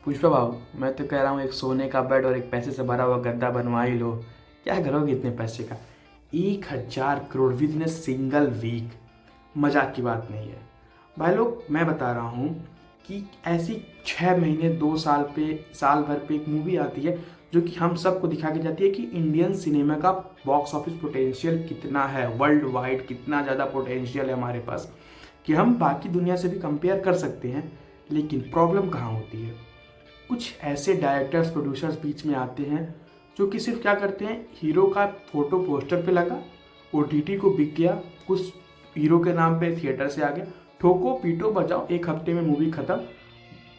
पुष्पा भाव, मैं तो कह रहा हूँ एक सोने का बेड और एक पैसे से भरा हुआ गद्दा बनवा ही लो। क्या करोगे इतने पैसे का? 1,000 crore within single week. मजाक की बात नहीं है भाई लोग। मैं बता रहा हूँ कि ऐसी 6 महीने 2 साल पे, साल भर पे एक मूवी आती है जो कि हम सबको दिखा के जाती है कि इंडियन सिनेमा का बॉक्स ऑफिस पोटेंशियल कितना है, वर्ल्ड वाइड कितना ज़्यादा पोटेंशियल है हमारे पास, कि हम बाकी दुनिया से भी कंपेयर कर सकते हैं। लेकिन प्रॉब्लम कहाँ होती है? कुछ ऐसे डायरेक्टर्स प्रोड्यूसर्स बीच में आते हैं जो कि सिर्फ क्या करते हैं, हीरो का फोटो पोस्टर पे लगा, ओटीटी को बिक गया, कुछ हीरो के नाम पे थिएटर से आ गया, ठोको पीटो बजाओ, एक हफ्ते में मूवी खत्म,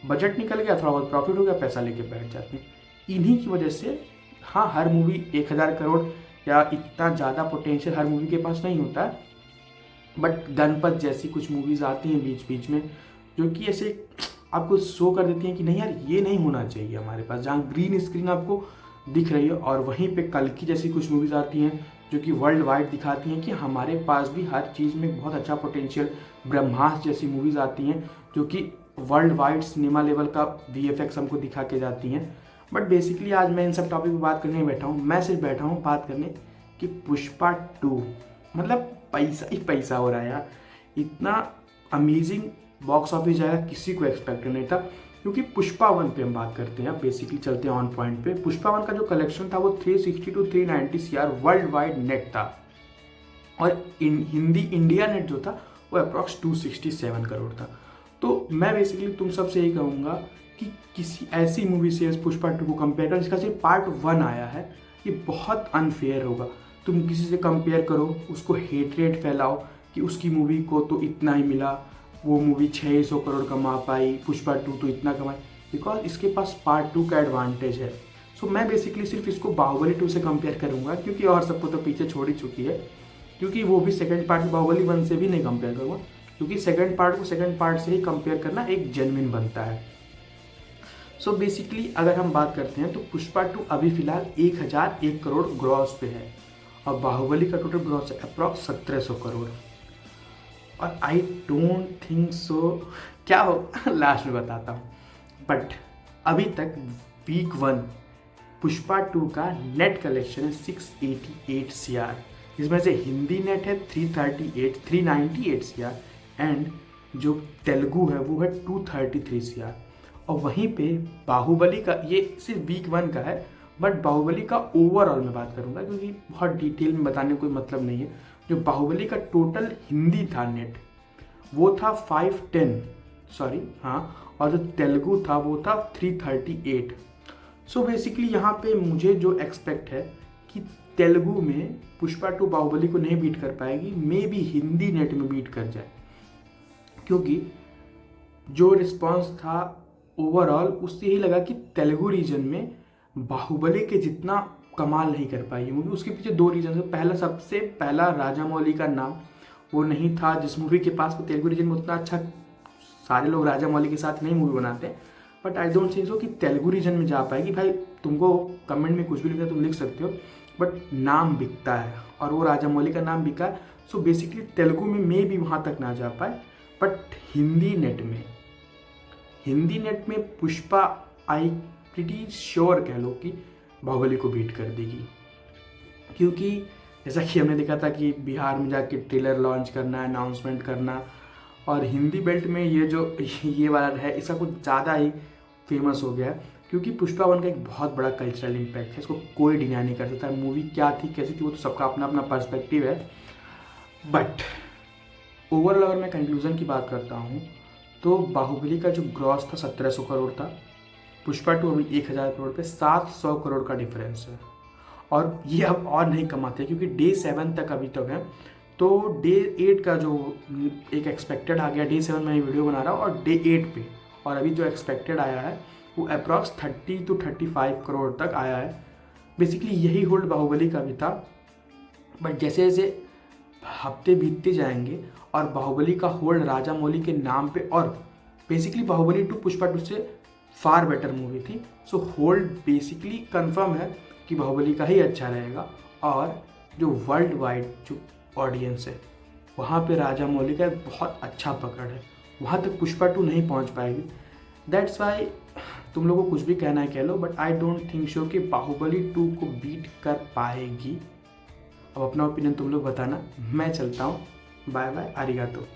बजट निकल गया, थोड़ा बहुत प्रॉफिट हो गया, पैसा लेके बैठ जाते हैं। इन्हीं की वजह से हाँ, हर मूवी 1,000 करोड़ या इतना ज़्यादा पोटेंशियल हर मूवी के पास नहीं होता है, बट गणपत जैसी कुछ मूवीज़ आती हैं बीच बीच में जो कि ऐसे आपको शो कर देती हैं कि नहीं यार, ये नहीं होना चाहिए हमारे पास, जहाँ ग्रीन स्क्रीन आपको दिख रही है। और वहीं पे कल्कि जैसी कुछ मूवीज़ आती हैं जो कि वर्ल्ड वाइड दिखाती हैं कि हमारे पास भी हर चीज़ में बहुत अच्छा पोटेंशियल। ब्रह्मास्त्र जैसी मूवीज़ आती हैं जो कि वर्ल्ड वाइड सिनेमा लेवल का वीएफएक्स हमको दिखा के जाती हैं। बट बेसिकली आज मैं इन सब टॉपिक पर बात करने बैठा हूँ। मैं सिर्फ बैठा हूँ बात करने कि पुष्पा 2 मतलब पैसा ही पैसा हो रहा है यार। इतना अमेजिंग बॉक्स ऑफिस जाएगा किसी को एक्सपेक्ट नहीं था। क्योंकि पुष्पा 1 पे हम बात करते हैं, बेसिकली चलते हैं ऑन पॉइंट पे। पुष्पा 1 का जो कलेक्शन था वो 360 to 390 CR world wide net था, और हिंदी इंडिया नेट जो था वो अप्रॉक्स 267 करोड़ था। तो मैं बेसिकली तुम सबसे यही कहूँगा कि किसी ऐसी मूवी से पुष्पा 2 को कंपेयर करो जिसका सिर्फ पार्ट 1 आया है, ये बहुत अनफेयर होगा। तुम किसी से कंपेयर करो, उसको हेटरेट फैलाओ कि उसकी मूवी को तो इतना ही मिला, वो मूवी 600 करोड़ कमा पाई, पुष्पा 2 तो इतना कमाई, बिकॉज इसके पास पार्ट 2 का एडवांटेज है। सो मैं बेसिकली सिर्फ इसको बाहुबली 2 से कंपेयर करूँगा, क्योंकि और सबको तो पीछे छोड़ ही चुकी है। क्योंकि वो भी सेकंड पार्ट बाहुबली 1 से भी नहीं कंपेयर करूँगा, क्योंकि सेकंड पार्ट को सेकंड पार्ट से ही कंपेयर करना एक जेन्युइन बनता है। सो बेसिकली अगर हम बात करते हैं तो पुष्पा 2 अभी फिलहाल 1,001 करोड़ ग्रॉस पे है, और बाहुबली का टोटल ग्रॉस है अप्रॉक्स 1,700 करोड़। और आई डोंट थिंक सो, क्या हो लास्ट में बताता हूँ। बट अभी तक वीक 1 पुष्पा 2 का नेट कलेक्शन है 688 सीआर, जिसमें से हिंदी नेट है 398 सीआर, एंड जो तेलुगु है वो है 233 सीआर। और वहीं पे बाहुबली का, ये सिर्फ वीक 1 का है, बट बाहुबली का ओवरऑल मैं बात करूँगा क्योंकि बहुत डिटेल में बताने कोई मतलब नहीं है। जो बाहुबली का टोटल हिंदी था नेट वो था 510, सॉरी हाँ, और जो तेलुगु था वो था 338। सो बेसिकली यहाँ पे मुझे जो एक्सपेक्ट है कि तेलुगु में पुष्पा 2 बाहुबली को नहीं बीट कर पाएगी, मे बी हिंदी नेट में बीट कर जाए, क्योंकि जो रिस्पॉन्स था ओवरऑल उससे ही लगा कि तेलुगु रीजन में बाहुबली के जितना कमाल नहीं कर पाई ये मूवी। उसके पीछे दो रीजन है। पहला, सबसे पहला, राजामौली का नाम वो नहीं था जिस मूवी के पास वो तेलुगु रीजन में उतना अच्छा, सारे लोग राजामौली के साथ नहीं मूवी बनाते हैं, but I don't think so कि तेलुगु रीजन में जा पाएगी। भाई तुमको कमेंट में कुछ भी लिखना तुम लिख सकते हो, बट नाम बिकता है और वो राजामौली का नाम बिका है। सो बेसिकली तेलुगु में मे भी वहाँ तक ना जा पाए, बट हिंदी नेट में पुष्पा, आई प्रिटी श्योर कह लो कि बाहुबली को बीट कर देगी। क्योंकि जैसा कि हमने देखा था कि बिहार में जाके ट्रेलर लॉन्च करना, अनाउंसमेंट करना, और हिंदी बेल्ट में ये जो ये वाला है इसका कुछ ज़्यादा ही फेमस हो गया, क्योंकि पुष्पा 1 का एक बहुत बड़ा कल्चरल इम्पैक्ट है, इसको कोई डिनाई नहीं कर सकता। मूवी क्या थी कैसी थी वो तो सबका अपना अपना पर्सपेक्टिव है। बट ओवरऑल अगर मैं कंक्लूजन की बात करता हूँ तो बाहुबली का जो ग्रॉस था 1,700 करोड़ था, पुष्पा 2 अभी 1,000 करोड़ पे 700 करोड़ का डिफरेंस है। और ये अब और नहीं कमाते क्योंकि डे 7 तक अभी तक है। तो डे 8 का जो एक एक्सपेक्टेड आ गया, डे 7 में ये वीडियो बना रहा हूँ, और डे 8 पे, और अभी जो एक्सपेक्टेड आया है वो अप्रॉक्स 30 to 35 करोड़ तक आया है। बेसिकली यही होल्ड बाहुबली का भी था, बट जैसे जैसे हफ्ते बीतते जाएंगे और बाहुबली का होल्ड राजामौली के नाम पे, और बेसिकली बाहुबली 2 पुष्पा 2 से फार बेटर मूवी थी। सो होल्ड बेसिकली कंफर्म है कि बाहुबली का ही अच्छा रहेगा, और जो वर्ल्ड वाइड जो ऑडियंस है वहाँ पे राजामौली का एक बहुत अच्छा पकड़ है, वहाँ तक पुष्पा 2 नहीं पहुँच पाएगी। दैट्स वाई तुम लोगों को कुछ भी कहना है कह लो, but I don't think so कि बाहुबली 2 को बीट कर पाएगी। अब अपना ओपिनियन तुम लोग बताना। मैं चलता हूँ, बाय बाय, आरिगातो।